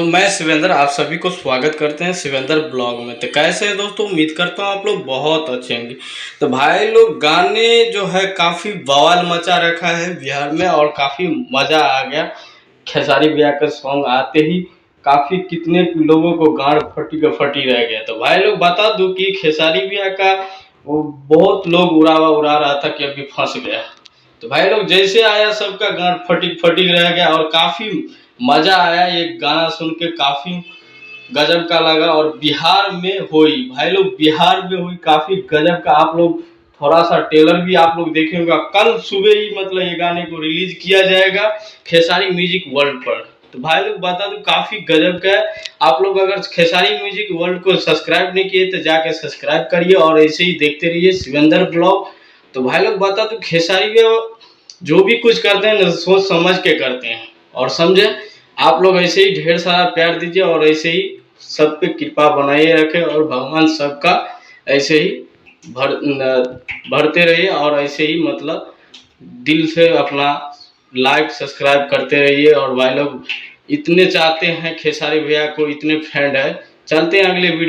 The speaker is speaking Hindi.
दोस्तों, मैं शिवेंद्र आप सभी को स्वागत करते हैं शिवेंद्र ब्लॉग में। तो कैसे हैं दोस्तों, उम्मीद करता हूँ आप लोग बहुत अच्छे होंगे। तो भाई लोग, गाने जो है काफ़ी बवाल मचा रखा है बिहार में और काफ़ी मज़ा आ गया। खेसारी भैया का सॉन्ग आते ही काफ़ी कितने लोगों को गाड़ फटी का फटी रह गया। तो भाई लोग बता दूं कि खेसारी भैया का वो बहुत लोग उड़ा रहा था कि अभी फंस गया। तो भाई लोग जैसे आया सबका गांड फटी फटी रह गया और काफी मजा आया। ये गाना सुन के काफी गजब का लगा। और बिहार में हुई भाई लोग, बिहार में हुई काफी गजब का। आप लोग थोड़ा सा टेलर भी आप लोग देखे होगा, कल सुबह ही मतलब ये गाने को रिलीज किया जाएगा खेसारी म्यूजिक वर्ल्ड पर। तो भाई लोग बता दूं काफी गजब का है। आप लोग अगर खेसारी म्यूजिक वर्ल्ड को सब्सक्राइब नहीं किए तो जाके सब्सक्राइब करिए और ऐसे ही देखते रहिए शिवेंद्र ब्लॉग। तो भाई लोग बता दूं खेसारी में जो भी कुछ करते हैं ना सोच समझ के करते हैं और समझे। आप लोग ऐसे ही ढेर सारा प्यार दीजिए और ऐसे ही सब पे कृपा बनाए रखे और भगवान सबका ऐसे ही भरते रहिए और ऐसे ही मतलब दिल से अपना लाइक सब्सक्राइब करते रहिए। और भाई लोग इतने चाहते हैं खेसारी भैया को, इतने फैन है। चलते हैं अगले वीडियो।